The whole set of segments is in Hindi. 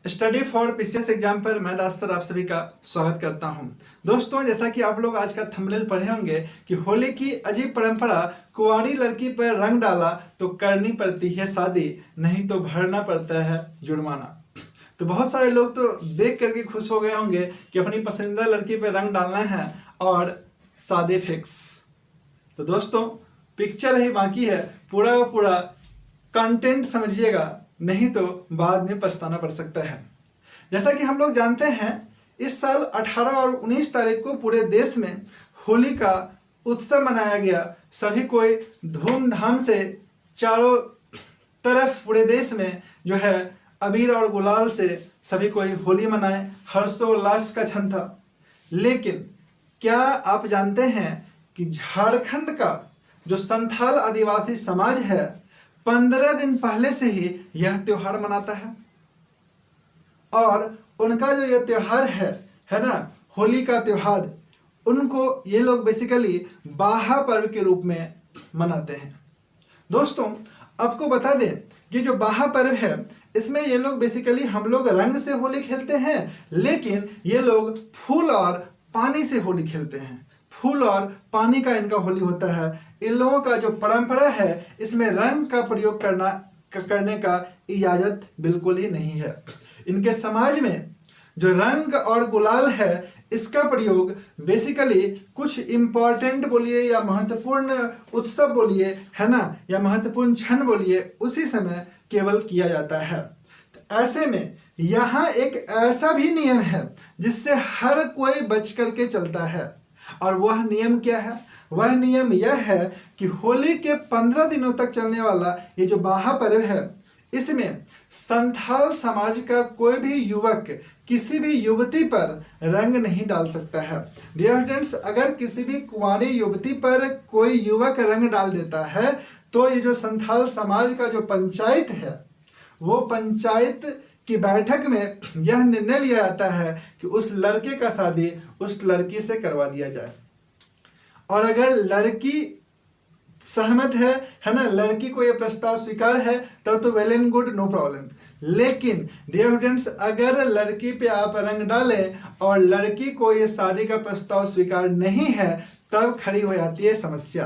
स्टडी फॉर पीसीएस एग्जाम पर मैं दास सर आप सभी का स्वागत करता हूं। दोस्तों, जैसा कि आप लोग आज का थंबनेल पढ़े होंगे कि होली की अजीब परंपरा, कुंवारी लड़की पर रंग डाला तो करनी पड़ती है शादी, नहीं तो भरना पड़ता है जुर्माना। तो बहुत सारे लोग तो देख करके खुश हो गए होंगे कि अपनी पसंदीदा लड़की पर रंग डालना है और शादी फिक्स। तो दोस्तों, पिक्चर ही बाकी है, पूरा का पूरा कंटेंट समझिएगा, नहीं तो बाद में पछताना पड़ सकता है। जैसा कि हम लोग जानते हैं, इस साल 18 और 19 तारीख को पूरे देश में होली का उत्सव मनाया गया। सभी कोई धूमधाम से चारों तरफ पूरे देश में जो है अबीर और गुलाल से सभी कोई होली मनाए, हर्षोल्लास का क्षण था। लेकिन क्या आप जानते हैं कि झारखंड का जो संथाल आदिवासी समाज है 15 दिन पहले से ही यह त्योहार मनाता है। और उनका जो यह त्योहार है ना, होली का त्योहार, उनको ये लोग बेसिकली बाहा पर्व के रूप में मनाते हैं। दोस्तों, आपको बता दें कि जो बाहा पर्व है, इसमें ये लोग बेसिकली, हम लोग रंग से होली खेलते हैं, लेकिन ये लोग फूल और पानी से होली खेलते हैं। फूल और पानी का इनका होली होता है। इन लोगों का जो परंपरा है, इसमें रंग का प्रयोग करने का इजाजत बिल्कुल ही नहीं है। इनके समाज में जो रंग और गुलाल है, इसका प्रयोग बेसिकली कुछ इम्पॉर्टेंट बोलिए या महत्वपूर्ण उत्सव बोलिए, है ना, या महत्वपूर्ण क्षण बोलिए, उसी समय केवल किया जाता है। तो ऐसे में यहाँ एक ऐसा भी नियम है जिससे हर कोई बच करके चलता है। और वह नियम क्या है? वह नियम यह है कि होली के 15 दिनों तक चलने वाला ये जो बाहा पर्व है, इसमें संथाल समाज का कोई भी युवक किसी भी युवती पर रंग नहीं डाल सकता है। डियर फ्रेंड्स, अगर किसी भी कुंवारी युवती पर कोई युवक रंग डाल देता है, तो ये जो संथाल समाज का जो पंचायत है, वो पंचायत की बैठक में यह निर्णय लिया जाता है कि उस लड़के का शादी उस लड़की से करवा दिया जाए। और अगर लड़की सहमत है ना, लड़की को यह प्रस्ताव स्वीकार है, तब तो well and good, no problem. लेकिन डियर फ्रेंड्स, अगर लड़की पे आप रंग डालें और लड़की को ये शादी का प्रस्ताव स्वीकार नहीं है, तब खड़ी हो जाती है समस्या।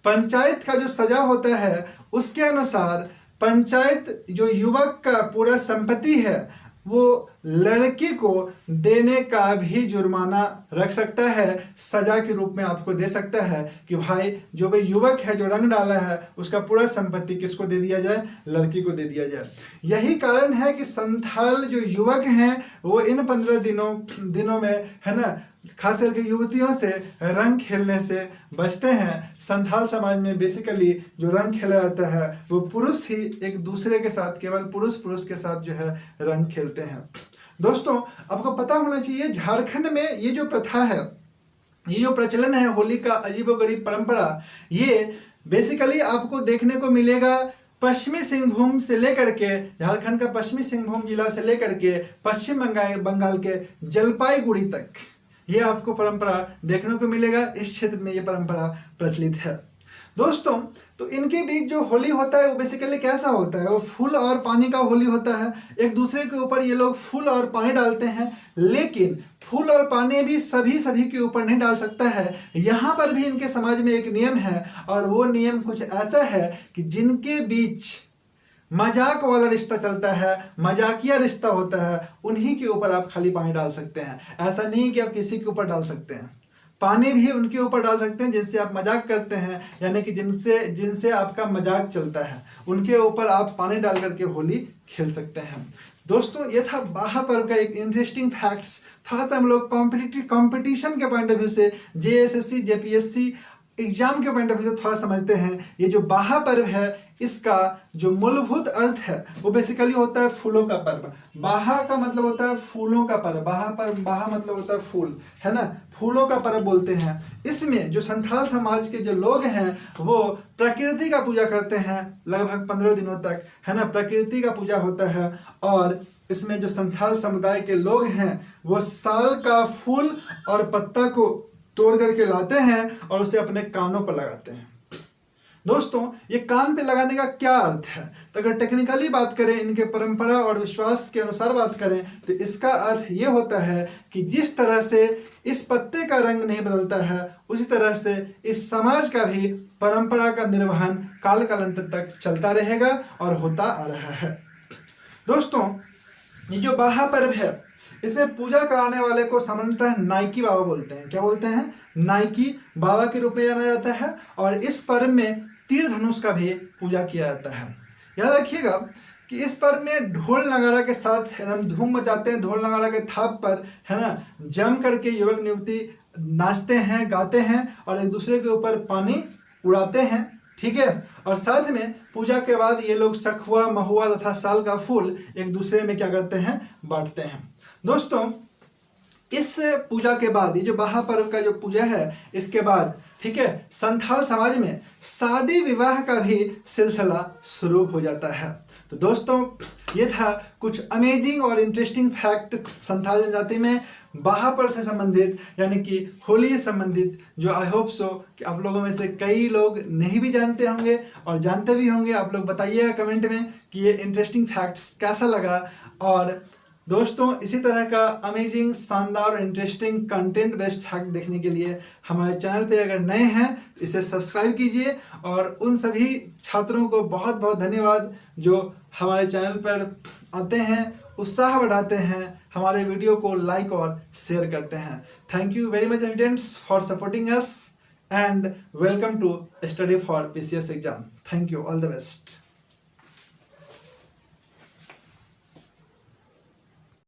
पंचायत का जो सजा होता है, उसके अनुसार पंचायत जो युवक का पूरा संपत्ति है, वो लड़की को देने का भी जुर्माना रख सकता है, सजा के रूप में आपको दे सकता है कि भाई जो भी युवक है जो रंग डाला है, उसका पूरा संपत्ति किसको दे दिया जाए? लड़की को दे दिया जाए। यही कारण है कि संथाल जो युवक हैं, वो इन 15 दिनों में, है ना, खास करके युवतियों से रंग खेलने से बचते हैं। संथाल समाज में बेसिकली जो रंग खेला जाता है, वो पुरुष ही एक दूसरे के साथ, केवल पुरुष के साथ जो है रंग खेलते हैं। दोस्तों, आपको पता होना चाहिए, झारखंड में ये जो प्रथा है, ये जो प्रचलन है होली का अजीबोगरीब परंपरा, ये बेसिकली आपको देखने को मिलेगा पश्चिमी सिंहभूम से लेकर के, झारखंड का पश्चिमी सिंहभूम जिला से लेकर के पश्चिम बंगाल के जलपाईगुड़ी तक ये आपको परंपरा देखने को मिलेगा। इस क्षेत्र में ये परंपरा प्रचलित है। दोस्तों, तो इनके बीच जो होली होता है, वो बेसिकली कैसा होता है? वो फूल और पानी का होली होता है। एक दूसरे के ऊपर ये लोग फूल और पानी डालते हैं, लेकिन फूल और पानी भी सभी के ऊपर नहीं डाल सकता है। यहाँ पर भी इनके समाज में एक नियम है, और वो नियम कुछ ऐसा है कि जिनके बीच मजाक वाला रिश्ता चलता है, मजाकिया रिश्ता होता है, उन्हीं के ऊपर आप खाली पानी डाल सकते हैं। ऐसा नहीं कि आप किसी के ऊपर डाल सकते हैं। पानी भी उनके ऊपर डाल सकते हैं जिनसे आप मजाक करते हैं, यानी कि जिनसे आपका मजाक चलता है, उनके ऊपर आप पानी डाल करके होली खेल सकते हैं। दोस्तों, ये था बाहा पर्व का एक इंटरेस्टिंग फैक्ट्स। थोड़ा सा हम लोग कॉम्पिटिशन के पॉइंट ऑफ व्यू से, JSSC JPSC एग्जाम के पॉइंट ऑफ व्यू से थोड़ा समझते हैं। ये जो बाहा पर्व है, इसका जो मूलभूत अर्थ है, वो बेसिकली होता है फूलों का पर्व। बाहा का मतलब होता है फूलों का पर्व। बाहा मतलब होता है फूल, है ना, फूलों का पर्व बोलते हैं। इसमें जो संथाल समाज के जो लोग हैं, वो प्रकृति का पूजा करते हैं लगभग 15 दिनों तक, है ना, प्रकृति का पूजा होता है। और इसमें जो संथाल समुदाय के लोग हैं, वो साल का फूल और पत्ता को तोड़ करके लाते हैं और उसे अपने कानों पर लगाते हैं। दोस्तों ये कान पे लगाने का क्या अर्थ है? तो अगर टेक्निकली बात करें, इनके परंपरा और विश्वास के अनुसार बात करें, तो इसका अर्थ ये होता है कि जिस तरह से इस पत्ते का रंग नहीं बदलता है, उसी तरह से इस समाज का भी परंपरा का निर्वहन काल कालांतर तक चलता रहेगा और होता आ रहा है। दोस्तों ये जो बाहा पर्व है, इसे पूजा कराने वाले को सामान्यतः नाइकी बाबा बोलते हैं। क्या बोलते हैं? नाइकी बाबा के रूप में जाना जाता है। और इस पर्व में तीर धनुष का भी पूजा किया जाता है। याद रखिएगा कि इस पर्व में ढोल नगाड़ा के साथ एकदम धूम मचाते हैं, ढोल नगाड़ा के थाप पर, है ना, जम करके युवक युवती नाचते हैं, गाते हैं और एक दूसरे के ऊपर पानी उड़ाते हैं। ठीक है। और साथ में पूजा के बाद ये लोग सखुआ, महुआ तथा साल का फूल एक दूसरे में क्या करते हैं? बांटते हैं। दोस्तों इस पूजा के बाद, ये जो बाहा पर्व का जो पूजा है, इसके बाद ठीक है, संथाल समाज में शादी विवाह का भी सिलसिला शुरू हो जाता है। तो दोस्तों ये था कुछ अमेजिंग और इंटरेस्टिंग फैक्ट संथाल जनजाति में बाहा पर्व से संबंधित, यानी कि होली से संबंधित, जो आई होप सो कि आप लोगों में से कई लोग नहीं भी जानते होंगे और जानते भी होंगे। आप लोग बताइएगा कमेंट में कि ये इंटरेस्टिंग फैक्ट्स कैसा लगा। और दोस्तों इसी तरह का अमेजिंग, शानदार और इंटरेस्टिंग कंटेंट बेस्ड फैक्ट देखने के लिए हमारे चैनल पे अगर नए हैं तो इसे सब्सक्राइब कीजिए। और उन सभी छात्रों को बहुत बहुत धन्यवाद जो हमारे चैनल पर आते हैं, उत्साह बढ़ाते हैं, हमारे वीडियो को लाइक और शेयर करते हैं। Thank you very much students for supporting us and welcome to study for PCS exam. Thank you, all the best.